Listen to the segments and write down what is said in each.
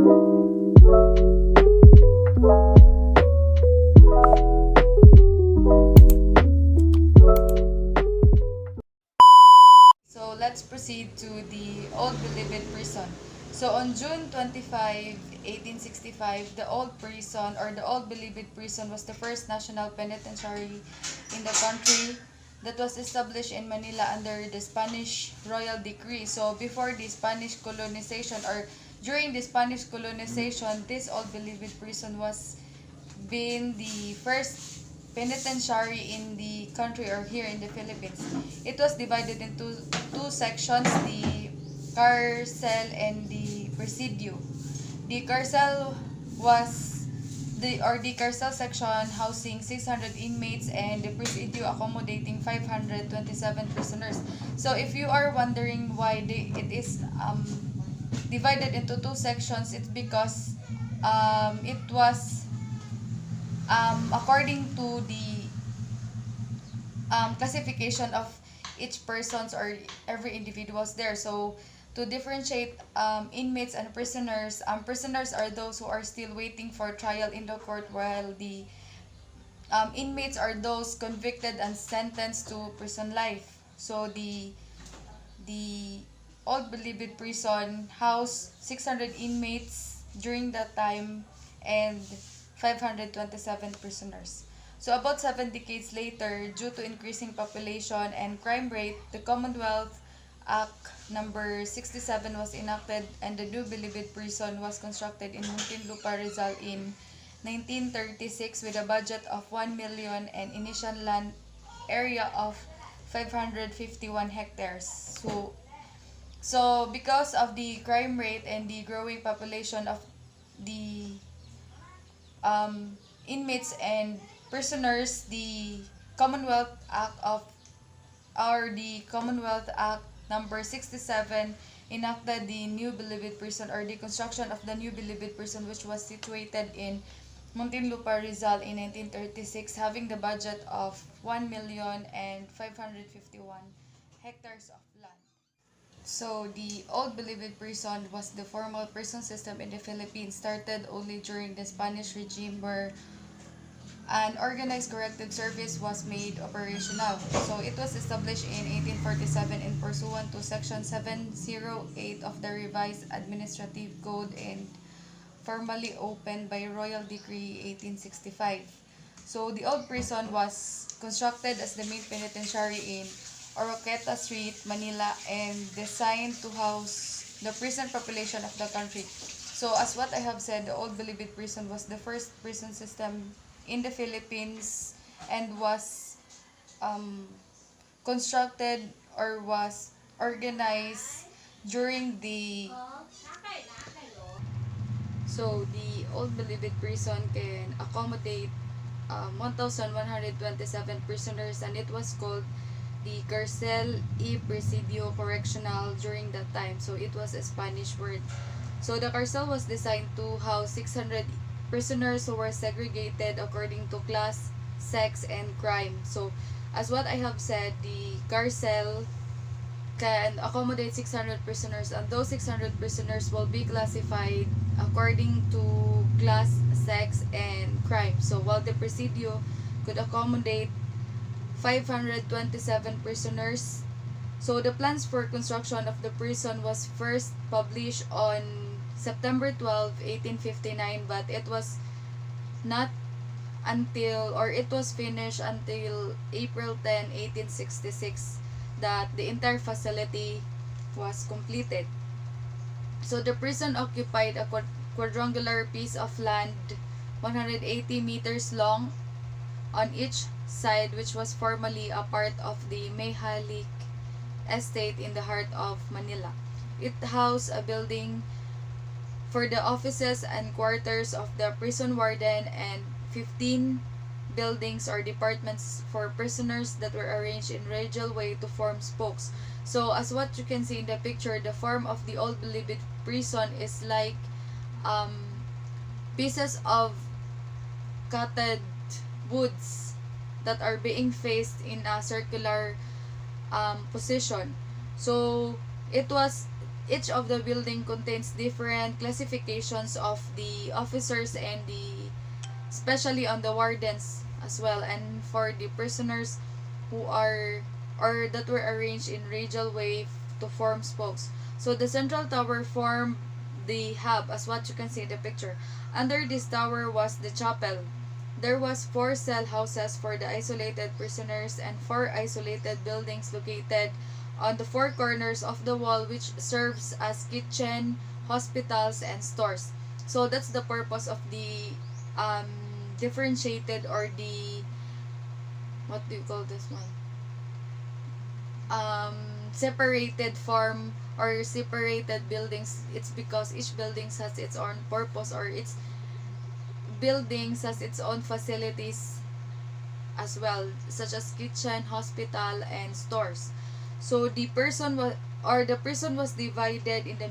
So let's proceed to the Old Bilibid Prison. So on June 25, 1865, the Old Prison or the Old Bilibid Prison was the first national penitentiary in the country that was established in Manila under the Spanish royal decree. So before the Spanish colonization or during the Spanish colonization, this Old Bilibid Prison was been the first penitentiary in the country or here in the Philippines. It was divided into two sections, the carcel and the presidio. The carcel was the carcel section housing 600 inmates and the presidio accommodating 527 prisoners. So if you are wondering why it is divided into two sections, it's because it was according to the classification of each persons or every individuals there. So to differentiate inmates and prisoners, prisoners are those who are still waiting for trial in the court, while the inmates are those convicted and sentenced to prison life. So the Old Bilibid prison housed 600 inmates during that time and 527 prisoners. So about 7 decades later, due to increasing population and crime rate, the Commonwealth Act number 67 was enacted and the new Bilibid prison was constructed in Muntinlupa, Rizal in 1936 with a budget of 1 million and initial land area of 551 hectares. So because of the crime rate and the growing population of the inmates and prisoners, the Commonwealth Act of the Commonwealth Act number 67 enacted the new Bilibid prison or the construction of the new Bilibid prison, which was situated in Muntinlupa, Rizal in 1936, having the budget of 1 million and 551 hectares of land. So the Old Bilibid prison was the formal prison system in the Philippines, started only during the Spanish regime where an organized corrective service was made operational. So it was established in 1847 in pursuant to Section 708 of the Revised Administrative Code and formally opened by Royal Decree 1865. So the old prison was constructed as the main penitentiary in Oroqueta Street, Manila, and designed to house the prison population of the country. So as what I have said, the Old Bilibid prison was the first prison system in the Philippines and was constructed or was organized during the so the Old Bilibid prison can accommodate 1,127 prisoners, and it was called the Carcel y Presidio Correctional during that time. So it was a Spanish word. So the carcel was designed to house 600 prisoners who were segregated according to class, sex, and crime. So as what I have said, the carcel can accommodate 600 prisoners, and those 600 prisoners will be classified according to class, sex, and crime. So while the presidio could accommodate 527 prisoners, so the plans for construction of the prison was first published on September 12, 1859, but it was not until, or it was finished until April 10, 1866, that the entire facility was completed. So the prison occupied a quadrangular piece of land 180 meters long on each side, which was formerly a part of the Mayhalik estate in the heart of Manila. It housed a building for the offices and quarters of the prison warden and 15 buildings or departments for prisoners that were arranged in radial way to form spokes. So as what you can see in the picture, the form of the Old Bilibid prison is like pieces of cutted woods that are being faced in a circular position. So it was each of the building contains different classifications of the officers and the especially on the wardens as well, and for the prisoners who are or that were arranged in radial way to form spokes. So the central tower formed the hub as what you can see in the picture. Under this tower was the chapel. There was 4 cell houses for the isolated prisoners and 4 isolated buildings located on the 4 corners of the wall, which serves as kitchen, hospitals, and stores. So that's the purpose of the um, differentiated or the what do you call this one? Separated farm or separated buildings. It's because each building has its own purpose, or its buildings has its own facilities as well, such as kitchen, hospital, and stores. So the prison was divided in the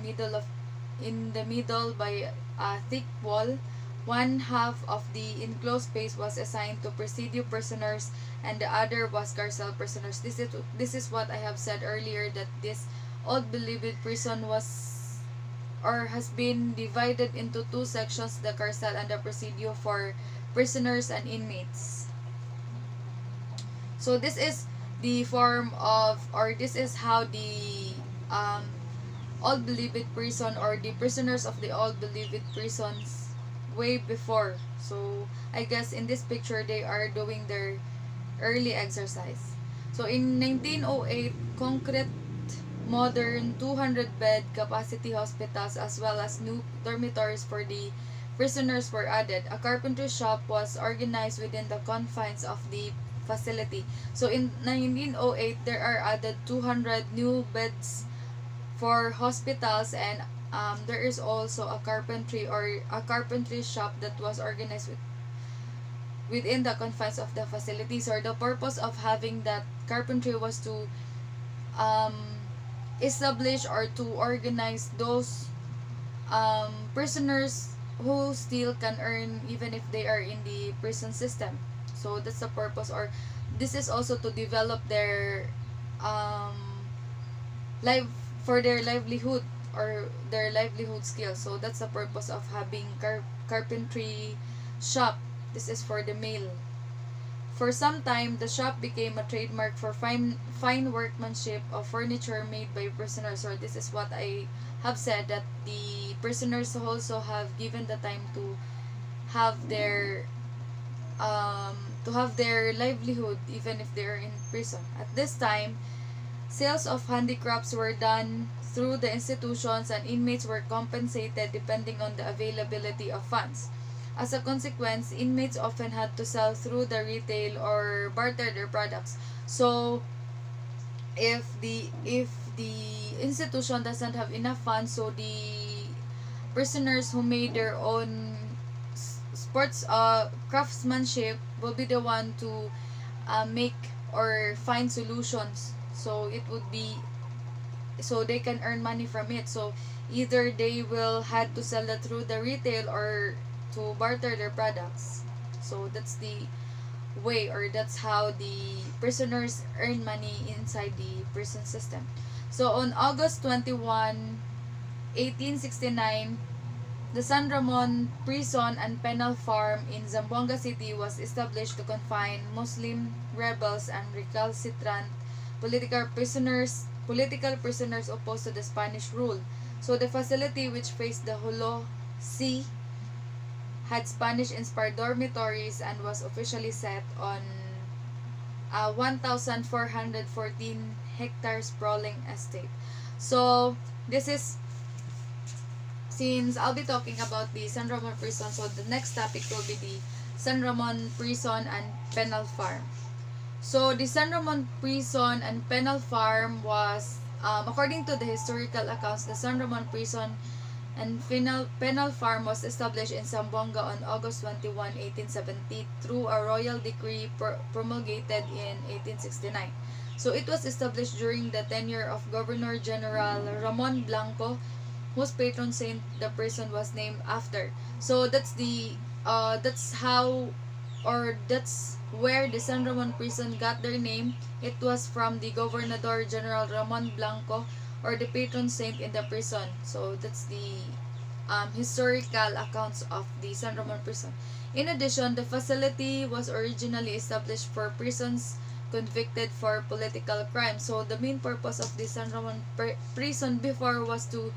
middle by a thick wall. One half of the enclosed space was assigned to presidio prisoners, and the other was carcel prisoners. This is what I have said earlier, that this old Bilibid prison was or has been divided into 2 sections, the carcel and the presidio for prisoners and inmates. So this is the form of, or this is how the old Bilibid prison or the prisoners of the old Bilibid prisons way before. So I guess in this picture they are doing their early exercise. So in 1908, concrete modern 200 bed capacity hospitals as well as new dormitories for the prisoners were added. A carpentry shop was organized within the confines of the facility. So in 1908, there are added 200 new beds for hospitals, and there is also a carpentry shop that was organized within the confines of the facility. So the purpose of having that carpentry was to um, establish or to organize those prisoners who still can earn even if they are in the prison system. So that's the purpose, or this is also to develop their life for their livelihood or their livelihood skills. So that's the purpose of having carpentry shop. This is for the male. For some time, the shop became a trademark for fine workmanship of furniture made by prisoners. Or this is what I have said, that the prisoners also have given the time to have their livelihood even if they are in prison. At this time, sales of handicrafts were done through the institutions, and inmates were compensated depending on the availability of funds. As a consequence, inmates often had to sell through the retail or barter their products. So, if the institution doesn't have enough funds, so the prisoners who made their own sports craftsmanship will be the one to make or find solutions. So it would be so they can earn money from it. So either they will had to sell that through the retail or to barter their products. So that's the way, or that's how the prisoners earn money inside the prison system. So on August 21, 1869, the San Ramon Prison and Penal Farm in Zamboanga City was established to confine Muslim rebels and recalcitrant political prisoners opposed to the Spanish rule. So the facility, which faced the Jolo Sea, had Spanish-inspired dormitories and was officially set on a 1,414 hectare sprawling estate. So this is, since I'll be talking about the San Ramon Prison, so the next topic will be the San Ramon Prison and Penal Farm. So the San Ramon Prison and Penal Farm was, according to the historical accounts, the San Ramon Prison and Penal Farm was established in Zamboanga on August 21, 1870 through a royal decree promulgated in 1869. So it was established during the tenure of Governor General Ramon Blanco, whose patron saint the prison was named after. So that's how, or that's where the San Ramon Prison got their name. It was from the Governor General Ramon Blanco, or the patron saint in the prison. So that's the historical accounts of the San Ramon prison. In addition, the facility was originally established for persons convicted for political crime. So the main purpose of the San Ramon prison before was to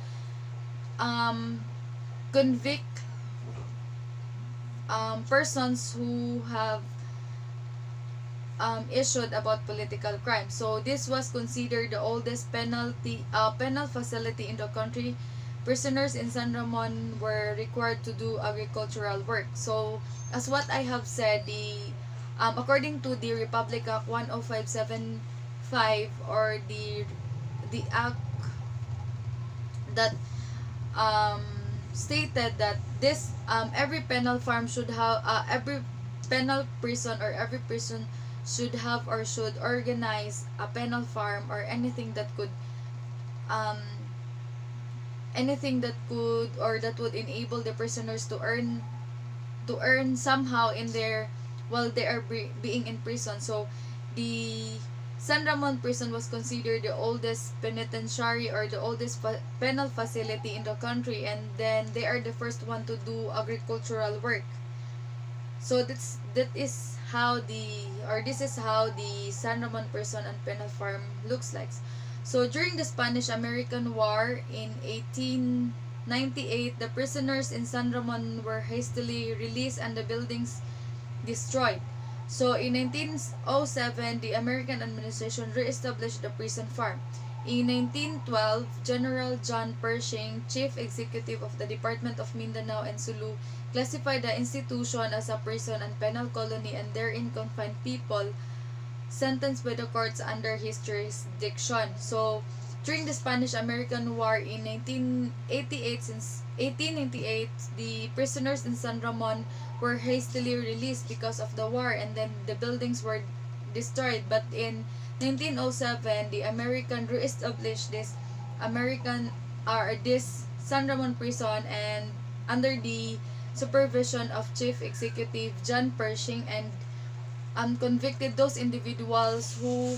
convict persons who have issued about political crime. So this was considered the oldest penal facility in the country. Prisoners in San Ramon were required to do agricultural work. So as what I have said, the according to the Republic Act 10575, or the act that um, stated that this every penal farm should have every penal prison, or every prison should have or should organize a penal farm, or um, anything that could or that would enable the prisoners to earn somehow in their while they are being in prison. So the San Ramon prison was considered the oldest penitentiary, or the oldest penal facility in the country, and then they are the first one to do agricultural work. So that is how this is how the San Ramon prison and penal farm looks like. So during the Spanish-American War in 1898, the prisoners in San Ramon were hastily released and the buildings destroyed. So in 1907, the American administration re-established the prison farm. In 1912, General John Pershing, Chief Executive of the Department of Mindanao and Sulu, classified the institution as a prison and penal colony, and therein confined people sentenced by the courts under his jurisdiction. So during the Spanish-American War in 1898, the prisoners in San Ramon were hastily released because of the war, and then the buildings were destroyed. But in 1907, the American re-established this San Ramon prison, and under the supervision of Chief Executive John Pershing, and convicted those individuals who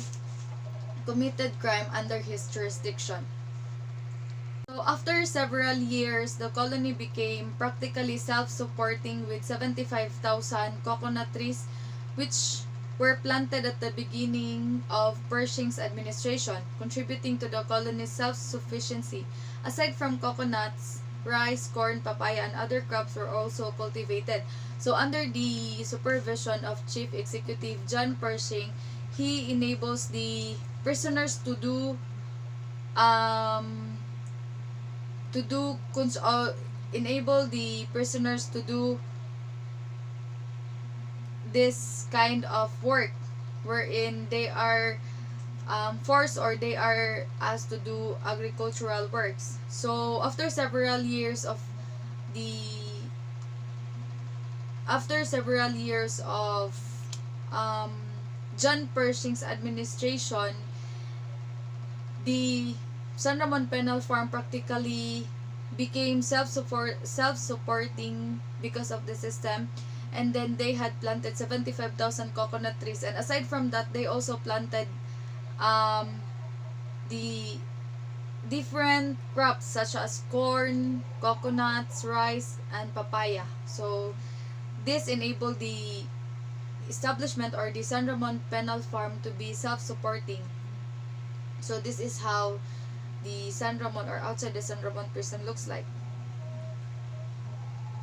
committed crime under his jurisdiction. So after several years, the colony became practically self-supporting with 75,000 coconut trees, which were planted at the beginning of Pershing's administration, contributing to the colony's self-sufficiency. Aside from coconuts, rice, corn, papaya, and other crops were also cultivated. So under the supervision of Chief Executive John Pershing, he enables the prisoners to enable the prisoners to do this kind of work, wherein they are forced, or they are asked to do agricultural works. So after several years of John Pershing's administration, the San Ramon Penal Farm practically became self-supporting because of the system, and then they had planted 75,000 coconut trees, and aside from that, they also planted the different crops such as corn, coconuts, rice, and papaya. So this enabled the establishment, or the San Ramon Penal Farm, to be self-supporting. So this is how the San Ramon, or outside the San Ramon prison, looks like.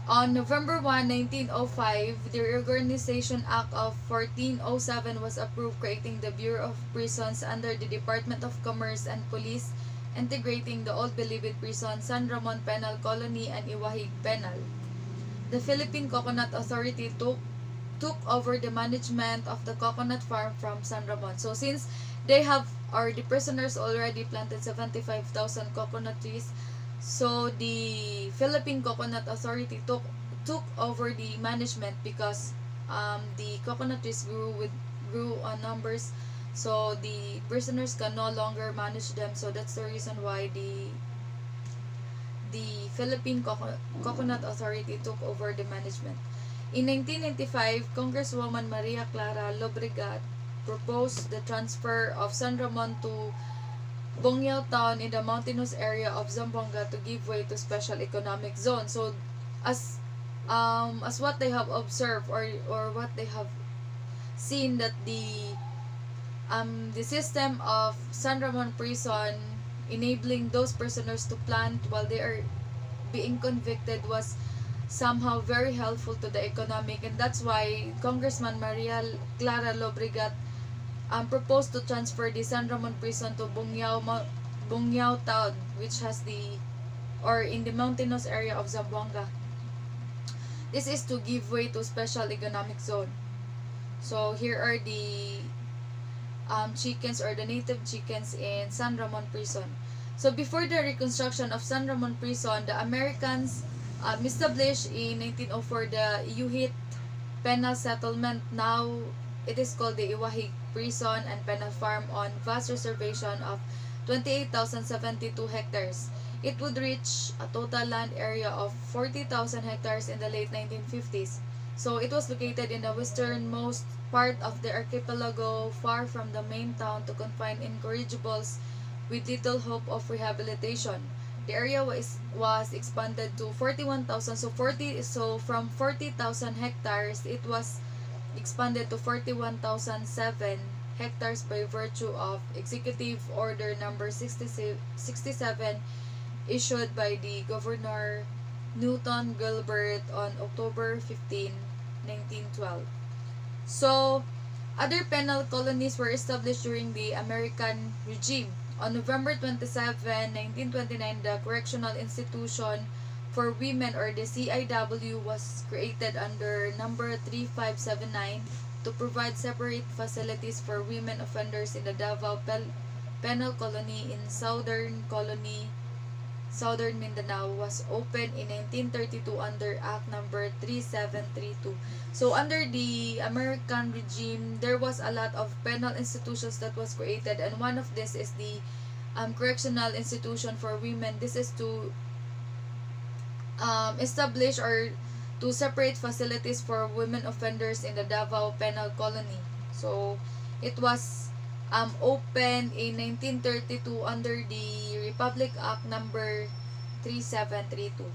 On November 1, 1905, the Reorganization Act of 1407 was approved, creating the Bureau of Prisons under the Department of Commerce and Police, integrating the old Bilibid Prison, San Ramon Penal Colony, and Iwahig Penal. The Philippine Coconut Authority took over the management of the coconut farm from San Ramon. So since the prisoners already planted 75,000 coconut trees, so the Philippine Coconut Authority took over the management, because the coconut trees grew on numbers, so the prisoners can no longer manage them. So that's the reason why the Philippine Coconut Authority took over the management. In 1995, Congresswoman Maria Clara Lobregat proposed the transfer of San Ramon to Bongyao town in the mountainous area of Zamboanga to give way to special economic zone. So as as what they have observed, or what they have seen, that the system of San Ramon prison enabling those prisoners to plant while they are being convicted was somehow very helpful to the economic, and that's why Congressman Maria Clara Lobregat proposed to transfer the San Ramon prison to Bungyao town, which has or in the mountainous area of Zamboanga. This is to give way to special economic zone. So here are the chickens, or the native chickens in San Ramon prison. So before the reconstruction of San Ramon prison, the Americans established in 1904 the Iuhit penal settlement. Now it is called the Iwahig prison and penal farm on vast reservation of 28,072 hectares. It would reach a total land area of 40,000 hectares in the late 1950s. So it was located in the westernmost part of the archipelago, far from the main town, to confine incorrigibles with little hope of rehabilitation. The area was expanded to 41,000, so from 40,000 hectares it was expanded to 41,007 hectares by virtue of Executive Order number 67 issued by the Governor Newton Gilbert on October 15, 1912. So, other penal colonies were established during the American regime. On November 27, 1929, the Correctional Institution for Women, or the CIW, was created under number 3579 to provide separate facilities for women offenders in the Davao Penal Colony in Southern Mindanao. Was opened in 1932 under Act number 3732. So under the American regime, there was a lot of penal institutions that was created, and one of this is the Correctional Institution for Women. This is to establish or to separate facilities for women offenders in the Davao Penal Colony. So it was opened in 1932 under the Republic Act number 3732.